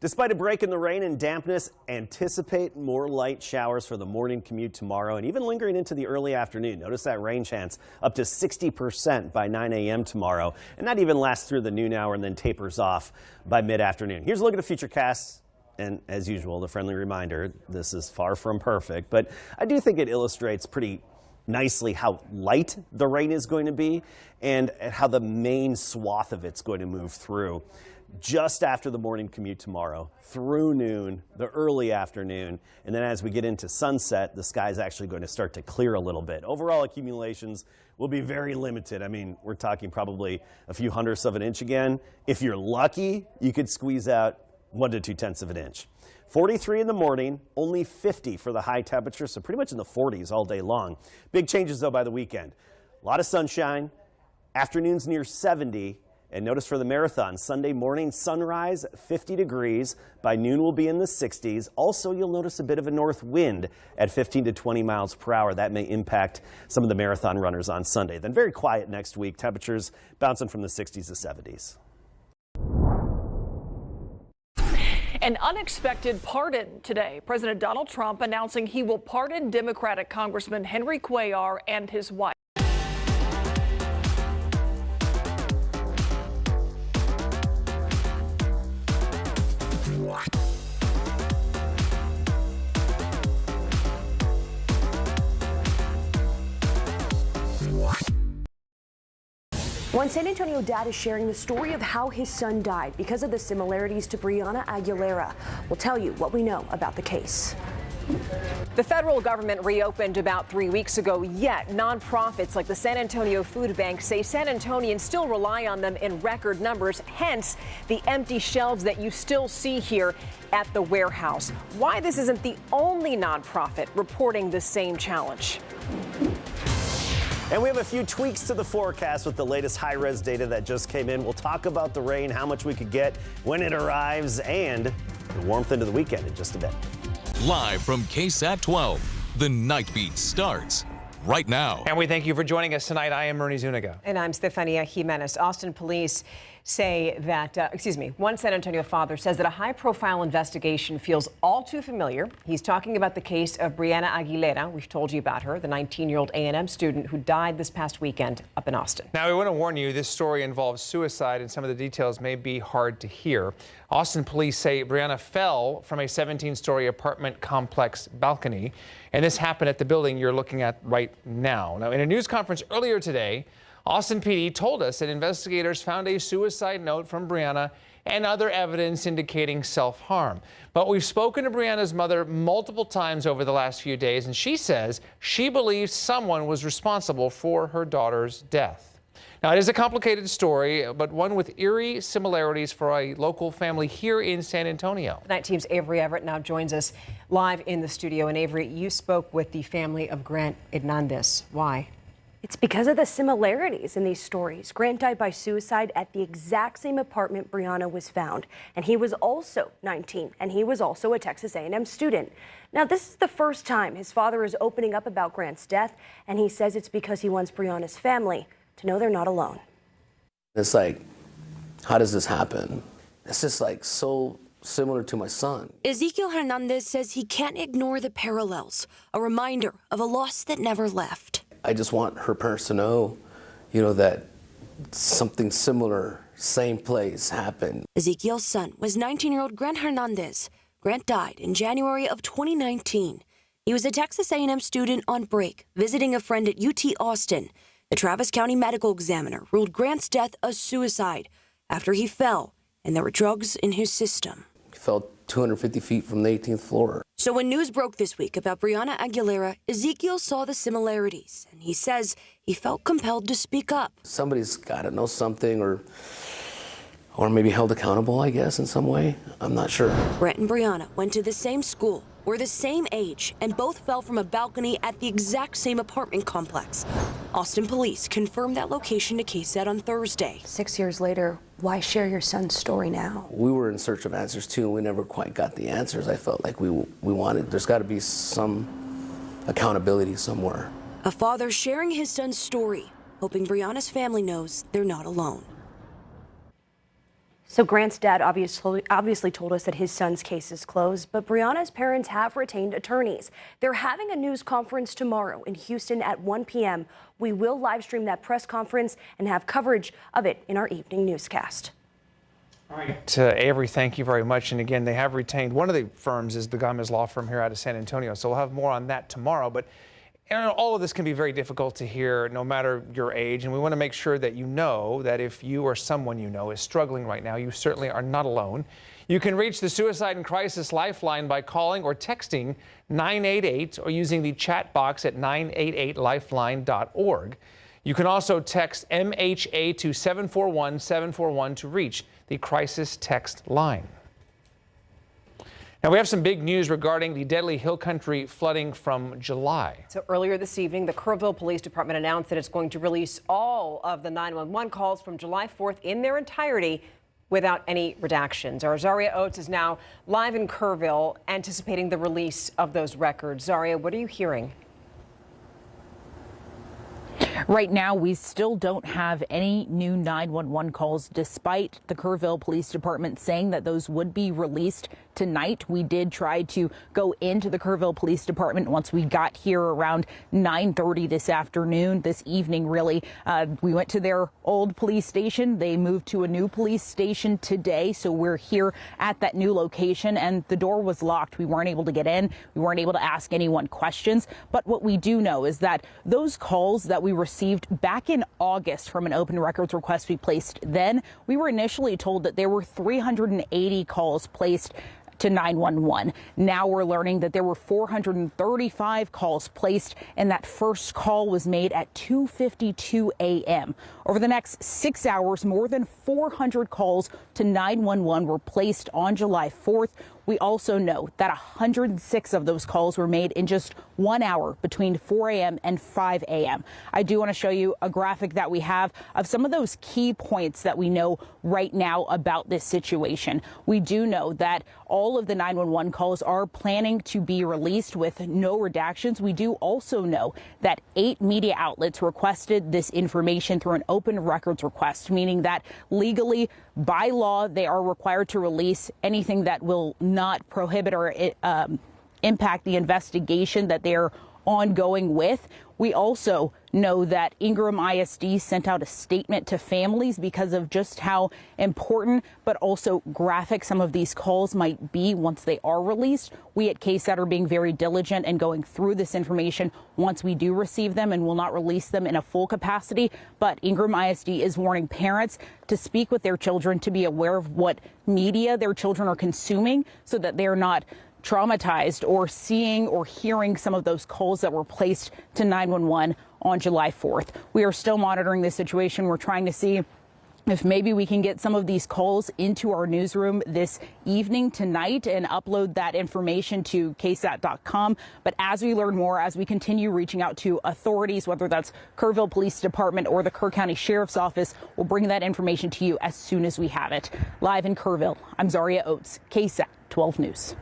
Despite a break in the rain and dampness, anticipate more light showers for the morning commute tomorrow and even lingering into the early afternoon. Notice that rain chance up to 60% by 9 a.m. tomorrow, and that even lasts through the noon hour and then tapers off by mid-afternoon. Here's a look at the futurecast. And as usual, the friendly reminder, this is far from perfect, but I do think it illustrates pretty nicely how light the rain is going to be and how the main swath of it's going to move through just after the morning commute tomorrow, through noon, the early afternoon, and then as we get into sunset, the sky's actually going to start to clear a little bit. Overall accumulations will be very limited. I mean, we're talking probably a few hundredths of an inch again. If you're lucky, you could squeeze out 1 to 2/10 of an inch. 43 in the morning, only 50 for the high temperature, so pretty much in the 40s all day long. Big changes, though, by the weekend. A lot of sunshine, afternoons near 70, and notice for the marathon, Sunday morning sunrise, 50 degrees. By noon, we'll be in the 60s. Also, you'll notice a bit of a north wind at 15 to 20 miles per hour. That may impact some of the marathon runners on Sunday. Then very quiet next week, temperatures bouncing from the 60s to 70s. An unexpected pardon today. President Donald Trump announcing he will pardon Democratic Congressman Henry Cuellar and his wife. One San Antonio dad is sharing the story of how his son died because of the similarities to Breonna Aguilera. We'll tell you what we know about the case. The federal government reopened about 3 weeks ago, yet nonprofits like the San Antonio Food Bank say San Antonians still rely on them in record numbers, hence the empty shelves that you still see here at the warehouse. Why this isn't the only nonprofit reporting the same challenge. And we have a few tweaks to the forecast with the latest high-res data that just came in. We'll talk about the rain, how much we could get when it arrives, and the warmth into the weekend in just a bit. Live from KSAT 12, the Nightbeat starts right now. And we thank you for joining us tonight. I am Ernie Zuniga. And I'm Stefania Jimenez. Austin police say that, one San Antonio father says that a high-profile investigation feels all too familiar. He's talking about the case of Breonna Aguilera. We've told you about her, the 19-year-old A&M student who died this past weekend up in Austin. Now, we want to warn you, this story involves suicide, and some of the details may be hard to hear. Austin police say Breonna fell from a 17-story apartment complex balcony, and this happened at the building you're looking at right now. Now, in a news conference earlier today, Austin PD told us that investigators found a suicide note from Breonna and other evidence indicating self-harm. But we've spoken to Breonna's mother multiple times over the last few days, and she says she believes someone was responsible for her daughter's death. Now, it is a complicated story, but one with eerie similarities for a local family here in San Antonio. Night Team's Avery Everett now joins us live in the studio. And Avery, you spoke with the family of Grant Hernandez. Why? It's because of the similarities in these stories. Grant died by suicide at the exact same apartment Breonna was found. And he was also 19, and he was also a Texas A&M student. Now, this is the first time his father is opening up about Grant's death, and he says it's because he wants Breonna's family to know they're not alone. It's like, how does this happen? It's just like so similar to my son. Ezekiel Hernandez says he can't ignore the parallels, a reminder of a loss that never left. I just want her parents to know, that something similar, same place happened. Ezekiel's son was 19-year-old Grant Hernandez. Grant died in January of 2019. He was a Texas A&M student on break, visiting a friend at UT Austin. The Travis County medical examiner ruled Grant's death a suicide after he fell and there were drugs in his system. He fell 250 feet from the 18th floor. So when news broke this week about Breonna Aguilera, Ezekiel saw the similarities, and he says he felt compelled to speak up. Somebody's got to know something or maybe held accountable, I guess, in some way. I'm not sure. Grant and Breonna went to the same school, were the same age, and both fell from a balcony at the exact same apartment complex. Austin police confirmed that location to KSAT on Thursday. 6 years later, why share your son's story now? We were in search of answers, too, and we never quite got the answers. I felt like we wanted, there's got to be some accountability somewhere. A father sharing his son's story, hoping Breonna's family knows they're not alone. So Grant's dad obviously told us that his son's case is closed, but Brianna's parents have retained attorneys. They're having a news conference tomorrow in Houston at 1 p.m. We will live stream that press conference and have coverage of it in our evening newscast. All right, Avery, thank you very much. And again, they have retained, one of the firms is the Gomez Law Firm here out of San Antonio. So we'll have more on that tomorrow. But all of this can be very difficult to hear no matter your age. And we want to make sure that you know that if you or someone you know is struggling right now, you certainly are not alone. You can reach the Suicide and Crisis Lifeline by calling or texting 988 or using the chat box at 988lifeline.org. You can also text MHA to 741-741 to reach the crisis text line. Now we have some big news regarding the deadly hill country flooding from July. So earlier this evening, the Kerrville Police Department announced that it's going to release all of the 911 calls from July 4th in their entirety without any redactions. Our Zaria Oates is now live in Kerrville, anticipating the release of those records. Zaria, what are you hearing? Right now, we still don't have any new 911 calls, despite the Kerrville Police Department saying that those would be released tonight. We did try to go into the Kerrville Police Department once we got here around 9:30 this afternoon, this evening, really. We went to their old police station. They moved to a new police station today, so we're here at that new location, and the door was locked. We weren't able to get in. We weren't able to ask anyone questions. But what we do know is that those calls that we received back in August from an open records request we placed then, we were initially told that there were 380 calls placed to 911. Now we're learning that there were 435 calls placed, and that first call was made at 2:52 a.m. Over the next 6 hours, more than 400 calls to 911 were placed on July 4th. We also know that 106 of those calls were made in just 1 hour between 4 a.m. and 5 a.m. I do want to show you a graphic that we have of some of those key points that we know right now about this situation. We do know that all of the 911 calls are planning to be released with no redactions. We do also know that 8 media outlets requested this information through an open records request, meaning that legally, by law, they are required to release anything that will not prohibit or impact the investigation that they're ongoing with. We also know that Ingram ISD sent out a statement to families because of just how important but also graphic some of these calls might be once they are released. We at KSAT are being very diligent and going through this information once we do receive them, and will not release them in a full capacity. But Ingram ISD is warning parents to speak with their children, to be aware of what media their children are consuming, so that they're not traumatized or seeing or hearing some of those calls that were placed to 911 on July 4th. We are still monitoring this situation. We're trying to see if maybe we can get some of these calls into our newsroom this evening tonight and upload that information to KSAT.com. But as we learn more, as we continue reaching out to authorities, whether that's Kerrville Police Department or the Kerr County Sheriff's Office, we'll bring that information to you as soon as we have it. Live in Kerrville, I'm Zaria Oates, KSAT 12 News.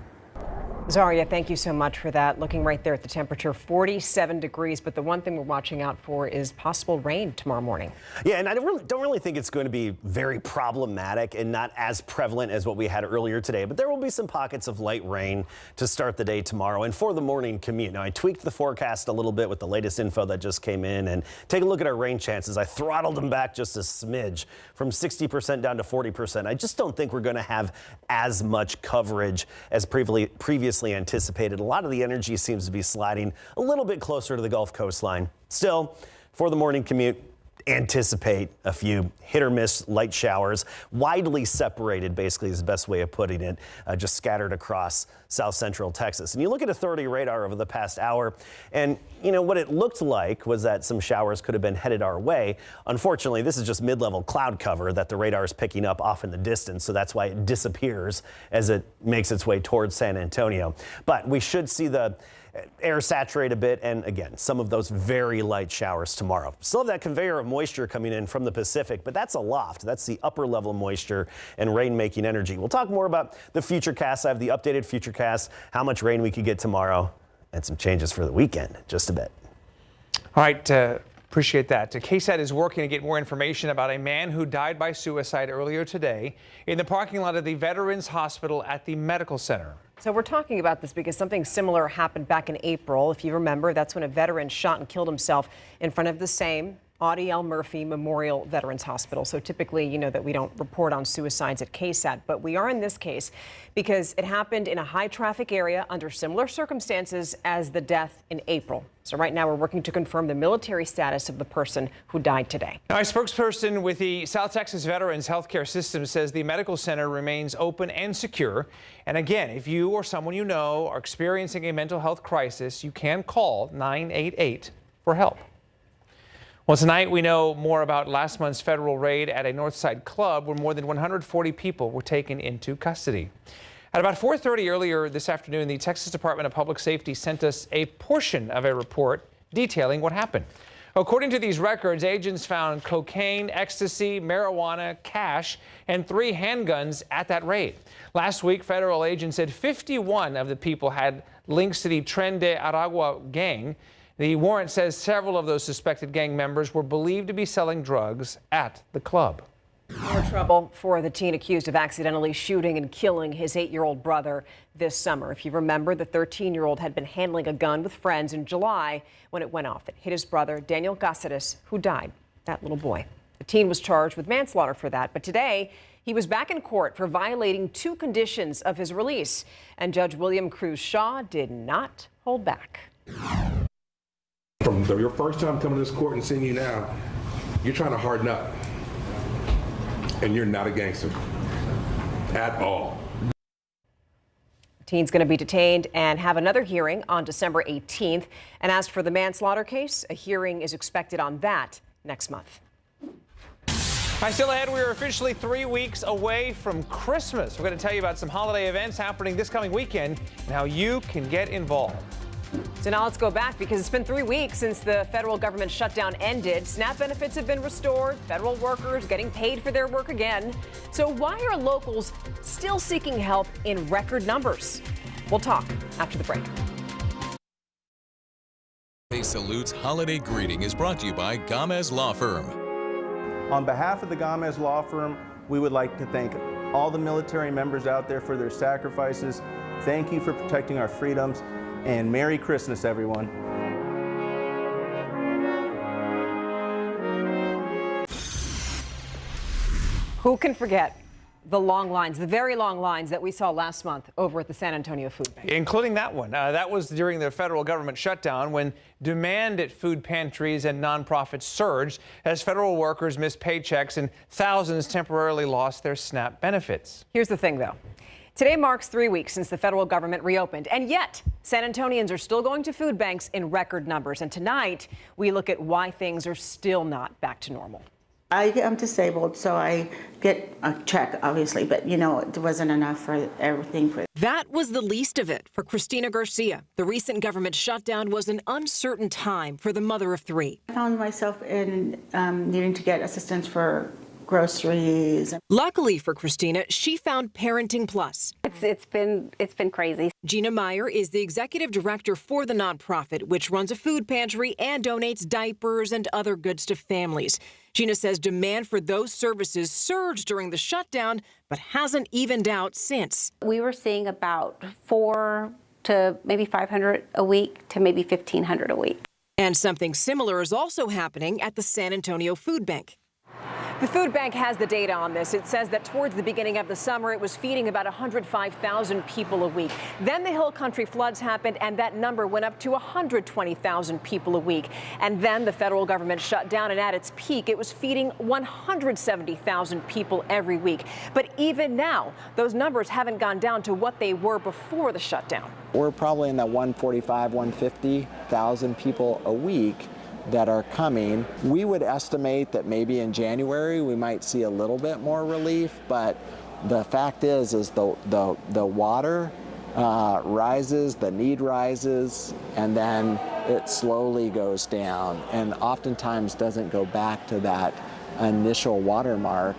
Zaria, thank you so much for that. Looking right there at the temperature, 47 degrees. But the one thing we're watching out for is possible rain tomorrow morning. Yeah, and I don't really think it's going to be very problematic and not as prevalent as what we had earlier today. But there will be some pockets of light rain to start the day tomorrow and for the morning commute. Now, I tweaked the forecast a little bit with the latest info that just came in. And take a look at our rain chances. I throttled them back just a smidge from 60% down to 40%. I just don't think we're going to have as much coverage as previously anticipated. A lot of the energy seems to be sliding a little bit closer to the Gulf coastline. Still, for the morning commute, anticipate a few hit or miss light showers, widely separated, basically is the best way of putting it, just scattered across south central Texas. And you look at Authority radar over the past hour, and you know what it looked like was that some showers could have been headed our way. Unfortunately, this is just mid-level cloud cover that the radar is picking up off in the distance, so that's why it disappears as it makes its way towards San Antonio. But we should see the air saturate a bit, and again, some of those very light showers tomorrow. Still have that conveyor of moisture coming in from the Pacific, but that's a loft. That's the upper level moisture and rain-making energy. We'll talk more about the futurecast. I have the updated futurecast, how much rain we could get tomorrow, and some changes for the weekend, just a bit. All right, Appreciate that. KSAT is working to get more information about a man who died by suicide earlier today in the parking lot of the Veterans Hospital at the medical center. So we're talking about this because something similar happened back in April. If you remember, that's when a veteran shot and killed himself in front of the same Audie L. Murphy Memorial Veterans Hospital. So typically, you know that we don't report on suicides at KSAT, but we are in this case because it happened in a high traffic area under similar circumstances as the death in April. So right now we're working to confirm the military status of the person who died today. Now, a spokesperson with the South Texas Veterans Healthcare System says the medical center remains open and secure. And again, if you or someone you know are experiencing a mental health crisis, you can call 988 for help. Well, tonight we know more about last month's federal raid at a Northside club where more than 140 people were taken into custody. At about 4:30 earlier this afternoon, the Texas Department of Public Safety sent us a portion of a report detailing what happened. According to these records, agents found cocaine, ecstasy, marijuana, cash, and 3 handguns at that raid. Last week, federal agents said 51 of the people had links to the Tren de Aragua gang. The warrant says several of those suspected gang members were believed to be selling drugs at the club. More trouble for the teen accused of accidentally shooting and killing his 8-year-old brother this summer. If you remember, the 13-year-old had been handling a gun with friends in July when it went off. It hit his brother, Daniel Cáceres, who died, that little boy. The teen was charged with manslaughter for that, but today he was back in court for violating 2 conditions of his release. And Judge William Cruz Shaw did not hold back. From your first time coming to this court and seeing you now, you're trying to harden up. And you're not a gangster at all. The teen's going to be detained and have another hearing on December 18th. And as for the manslaughter case, a hearing is expected on that next month. Hi, still ahead, we are officially 3 weeks away from Christmas. We're going to tell you about some holiday events happening this coming weekend and how you can get involved. So now let's go back because it's been 3 weeks since the federal government shutdown ended. SNAP benefits have been restored, federal workers getting paid for their work again. So why are locals still seeking help in record numbers? We'll talk after the break. A Salute's holiday greeting is brought to you by Gomez Law Firm. On behalf of the Gomez Law Firm, we would like to thank all the military members out there for their sacrifices. Thank you for protecting our freedoms. And Merry Christmas, everyone. Who can forget the long lines, the very long lines that we saw last month over at the San Antonio Food Bank? Including that one. That was during the federal government shutdown when demand at food pantries and nonprofits surged as federal workers missed paychecks and thousands temporarily lost their SNAP benefits. Here's the thing, though. Today marks 3 weeks since the federal government reopened, and yet San Antonians are still going to food banks in record numbers. And tonight, we look at why things are still not back to normal. I am disabled, so I get a check, obviously, but, you know, it wasn't enough for everything. That was the least of it for Christina Garcia. The recent government shutdown was an uncertain time for the mother of 3. I found myself in needing to get assistance for groceries. Luckily for Christina, she found Parenting Plus. It's been crazy. Gina Meyer is the executive director for the nonprofit, which runs a food pantry and donates diapers and other goods to families. Gina says demand for those services surged during the shutdown, but hasn't evened out since. We were seeing about 400 to maybe 500 a week to maybe 1,500 a week. And something similar is also happening at the San Antonio Food Bank. The food bank has the data on this. It says that towards the beginning of the summer, it was feeding about 105,000 people a week. Then the Hill Country floods happened, and that number went up to 120,000 people a week. And then the federal government shut down, and at its peak, it was feeding 170,000 people every week. But even now, those numbers haven't gone down to what they were before the shutdown. We're probably in the 145, 150,000 people a week that are coming. We would estimate that maybe in January we might see a little bit more relief, but the fact is the water rises, the need rises, and then it slowly goes down and oftentimes doesn't go back to that initial watermark.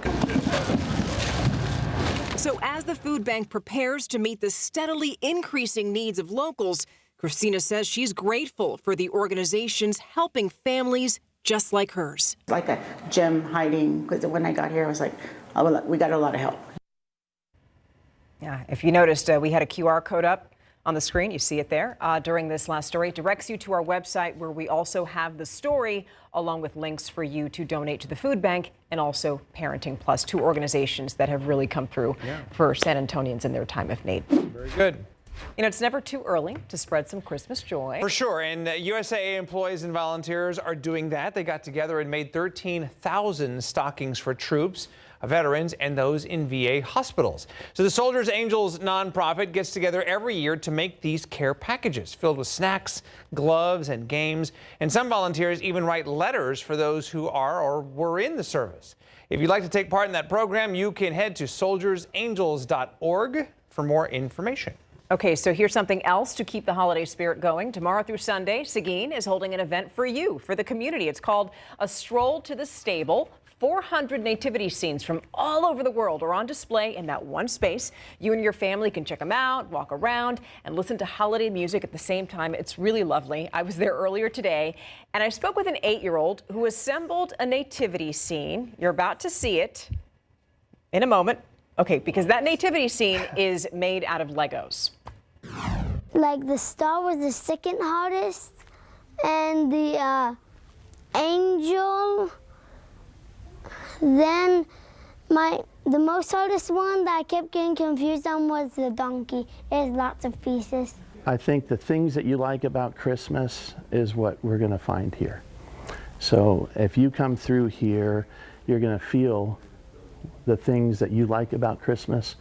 So as the food bank prepares to meet the steadily increasing needs of locals, Christina says she's grateful for the organizations helping families just like hers. Like a gem hiding, because when I got here, I was like, oh, well, we got a lot of help. Yeah, if you noticed, we had a QR code up on the screen. You see it there during this last story. It directs you to our website, where we also have the story along with links for you to donate to the food bank and also Parenting Plus, two organizations that have really come through for San Antonians in their time of need. Very good. You know, it's never too early to spread some Christmas joy. For sure, and USAA employees and volunteers are doing that. They got together and made 13,000 stockings for troops, veterans, and those in VA hospitals. So the Soldiers Angels nonprofit gets together every year to make these care packages filled with snacks, gloves, and games. And some volunteers even write letters for those who are or were in the service. If you'd like to take part in that program, you can head to soldiersangels.org for more information. Okay, so here's something else to keep the holiday spirit going. Tomorrow through Sunday, Seguin is holding an event for you, for the community. It's called A Stroll to the Stable. 400 nativity scenes from all over the world are on display in that one space. You and your family can check them out, walk around, and listen to holiday music at the same time. It's really lovely. I was there earlier today, and I spoke with an 8-year-old who assembled a nativity scene. You're about to see it in a moment. Okay, because that nativity scene is made out of Legos. Like the star was the second hardest, and the angel. Then the most hardest one that I kept getting confused on was the donkey. There's lots of pieces. I think the things that you like about Christmas is what we're going to find here. So if you come through here, you're going to feel the things that you like about Christmas.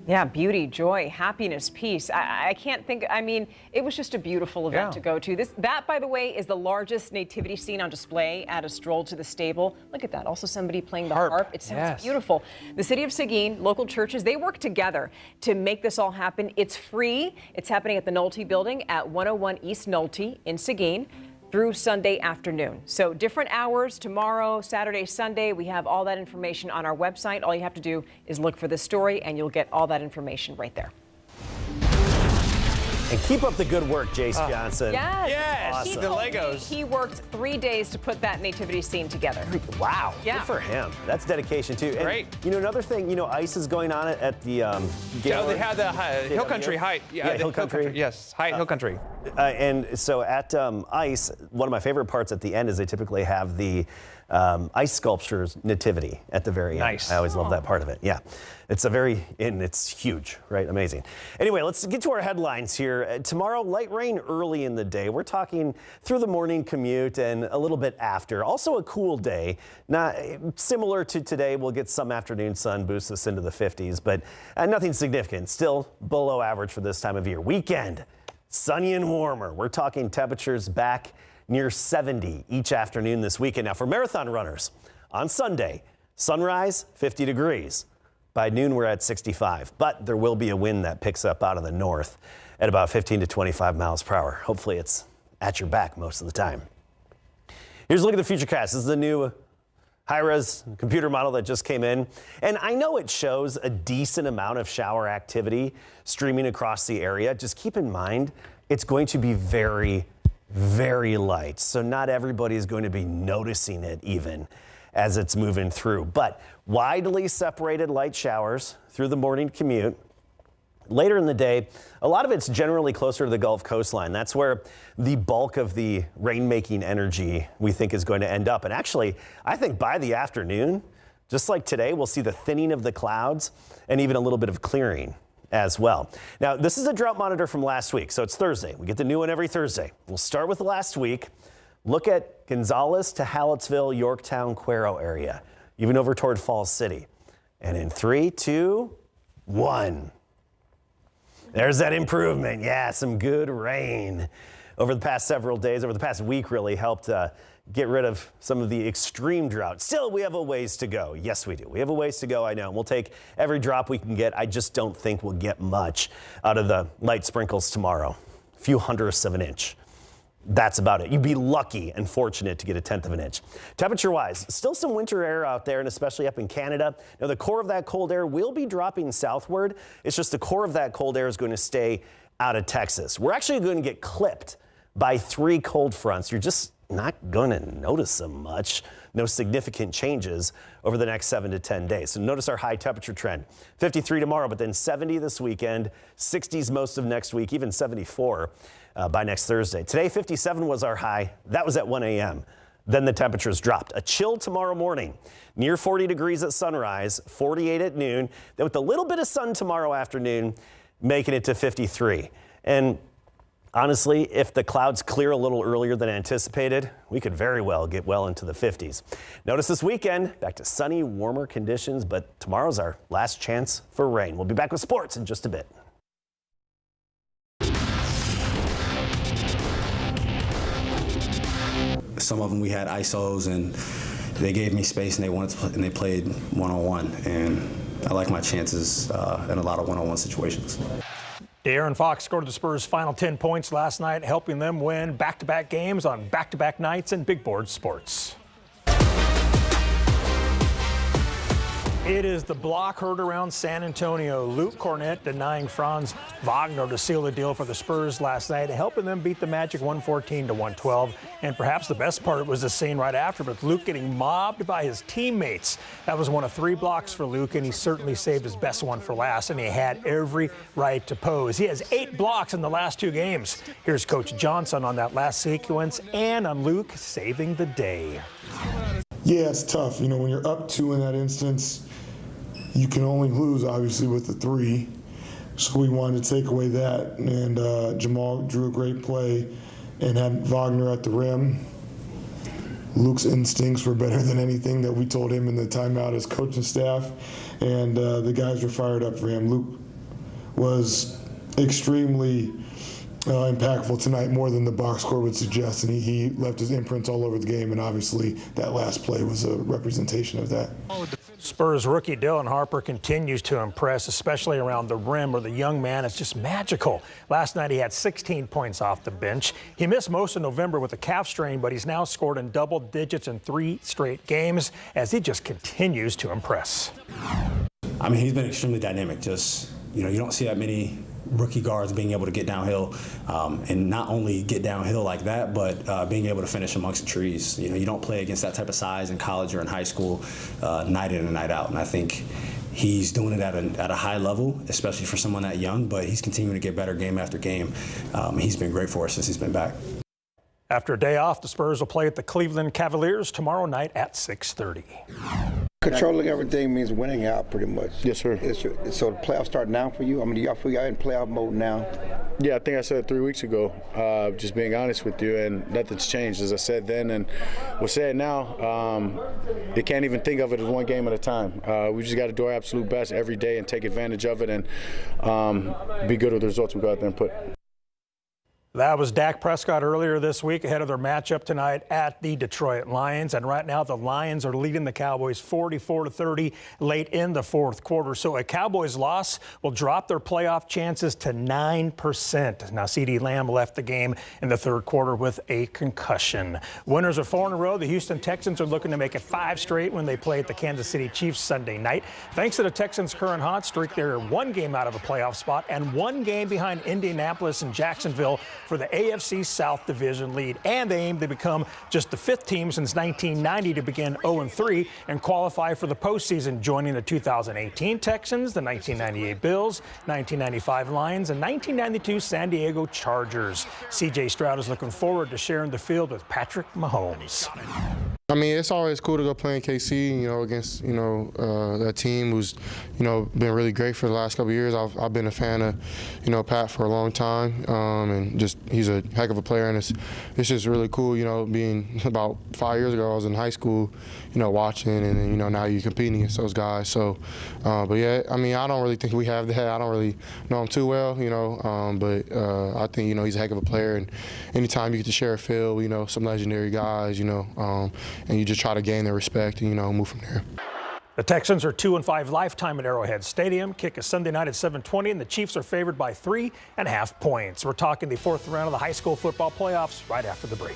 Yeah, beauty, joy, happiness, peace. I can't think, I mean, it was just a beautiful event to go to. That, by the way, is the largest nativity scene on display at A Stroll to the Stable. Look at that. Also somebody playing the harp. It sounds beautiful. The city of Seguin, local churches, they work together to make this all happen. It's free. It's happening at the Nolte Building at 101 East Nolte in Seguin through Sunday afternoon. So different hours tomorrow, Saturday, Sunday. We have all that information on our website. All you have to do is look for the story and you'll get all that information right there. And keep up the good work, Jace Johnson. Yes. Awesome. He told me he worked 3 days to put that nativity scene together. Wow. Yeah. Good for him. That's dedication, too. And, Great. you know, another thing, you know, ICE is going on at the They had the Hill Country High. Yeah, Hill Country. Yes, High Hill Country. And so at ICE, one of my favorite parts at the end is they typically have the ice sculptures nativity at the very end. Nice. I always love that part of it. Yeah. It's it's huge, right? Amazing. Anyway, let's get to our headlines here. Tomorrow, light rain early in the day. We're talking through the morning commute and a little bit after. Also a cool day. Not similar to today. We'll get some afternoon sun, boost us into the 50s, but nothing significant. Still below average for this time of year. Weekend, sunny and warmer. We're talking temperatures back near 70 each afternoon this weekend. Now for marathon runners, on Sunday, sunrise 50 degrees. By noon, we're at 65, but there will be a wind that picks up out of the north at about 15 to 25 miles per hour. Hopefully it's at your back most of the time. Here's a look at the Futurecast. This is the new high-res computer model that just came in. And I know it shows a decent amount of shower activity streaming across the area. Just keep in mind, it's going to be very, very light. So not everybody is going to be noticing it even as it's moving through. But widely separated light showers through the morning commute. Later in the day, a lot of it's generally closer to the Gulf coastline. That's where the bulk of the rain-making energy we think is going to end up. And actually, I think by the afternoon, just like today, we'll see the thinning of the clouds and even a little bit of clearing as well. Now, this is a drought monitor from last week, so it's Thursday. We get the new one every Thursday. We'll start with last week. Look at Gonzales to Hallettsville, Yorktown, Cuero area, even over toward Falls City. And in 3, 2, 1. There's that improvement. Yeah, some good rain over the past several days, over the past week really helped get rid of some of the extreme drought. Still, we have a ways to go. Yes, we do. We have a ways to go, I know. And we'll take every drop we can get. I just don't think we'll get much out of the light sprinkles tomorrow. A few hundredths of an inch. That's about it. You'd be lucky and fortunate to get a 1/10 of an inch. Temperature-wise, still some winter air out there, and especially up in Canada. Now, the core of that cold air will be dropping southward. It's just the core of that cold air is going to stay out of Texas. We're actually going to get clipped by 3 cold fronts. You're just not going to notice them much. No significant changes over the next 7 to 10 days. So notice our high temperature trend. 53 tomorrow, but then 70 this weekend, 60s most of next week, even 74 by next Thursday. Today, 57 was our high. That was at 1 a.m. Then the temperatures dropped. A chill tomorrow morning, near 40 degrees at sunrise, 48 at noon. Then with a little bit of sun tomorrow afternoon, making it to 53. And honestly, if the clouds clear a little earlier than anticipated, we could very well get well into the 50s. Notice this weekend, back to sunny, warmer conditions, but tomorrow's our last chance for rain. We'll be back with sports in just a bit. Some of them we had ISOs and they gave me space and they wanted to play, and they played one-on-one, and I like my chances in a lot of one-on-one situations. De'Aaron Fox scored the Spurs' final 10 points last night, helping them win back-to-back games on back-to-back nights in Big Board Sports. It is the block heard around San Antonio. Luke Cornett denying Franz Wagner to seal the deal for the Spurs last night, helping them beat the Magic 114-112. And perhaps the best part was the scene right after, with Luke getting mobbed by his teammates. That was one of 3 blocks for Luke, and he certainly saved his best one for last, and he had every right to pose. He has 8 blocks in the last 2 games. Here's Coach Johnson on that last sequence and on Luke saving the day. Yeah, it's tough. You know, when you're up 2 in that instance, you can only lose, obviously, with the 3. So we wanted to take away that. And Jamal drew a great play and had Wagner at the rim. Luke's instincts were better than anything that we told him in the timeout as coaching staff. And the guys were fired up for him. Luke was extremely impactful tonight, more than the box score would suggest. And he left his imprints all over the game. And obviously, that last play was a representation of that. Spurs rookie Dylan Harper continues to impress, especially around the rim, where the young man is just magical. Last night he had 16 points off the bench. He missed most of November with a calf strain, but he's now scored in double digits in 3 straight games as he just continues to impress. I mean, he's been extremely dynamic. Just, you know, you don't see that many rookie guards being able to get downhill, and not only get downhill like that, but being able to finish amongst the trees. You know, you don't play against that type of size in college or in high school, night in and night out. And I think he's doing it at a high level, especially for someone that young, but he's continuing to get better game after game. He's been great for us since he's been back. After a day off, the Spurs will play at the Cleveland Cavaliers tomorrow night at 6:30. Controlling everything means winning out, pretty much. Yes, sir. So the playoffs start now for you? I mean, do y'all feel y'all in playoff mode now? Yeah, I think I said 3 weeks ago, just being honest with you, and nothing's changed. As I said then and we'll say it now, they can't even think of it as one game at a time. We just got to do our absolute best every day and take advantage of it and be good with the results we go out there and put. That was Dak Prescott earlier this week ahead of their matchup tonight at the Detroit Lions. And right now the Lions are leading the Cowboys 44-30 late in the 4th quarter. So a Cowboys loss will drop their playoff chances to 9%. Now CeeDee Lamb left the game in the 3rd quarter with a concussion. Winners are 4 in a row. The Houston Texans are looking to make it 5 straight when they play at the Kansas City Chiefs Sunday night. Thanks to the Texans' current hot streak, they're 1 game out of a playoff spot and 1 game behind Indianapolis and Jacksonville for the AFC South Division lead. And they aim to become just the 5th team since 1990 to begin 0-3 and qualify for the postseason, joining the 2018 Texans, the 1998 Bills, 1995 Lions, and 1992 San Diego Chargers. C.J. Stroud is looking forward to sharing the field with Patrick Mahomes. I mean, it's always cool to go play in KC, you know, against, you know, that team who's, you know, been really great for the last couple of years. I've been a fan of, you know, Pat for a long time, and just he's a heck of a player, and it's just really cool, you know, being about 5 years ago I was in high school, you know, watching, and you know, now you're competing against those guys. So, but yeah, I mean, I don't really think we have that. I don't really know him too well, you know, but I think, you know, he's a heck of a player, and anytime you get to share a field, you know, some legendary guys, you know, and you just try to gain their respect and, you know, move from there. The Texans are 2-5 lifetime at Arrowhead Stadium. Kick is Sunday night at 7:20, and the Chiefs are favored by 3.5 points. We're talking the 4th round of the high school football playoffs right after the break.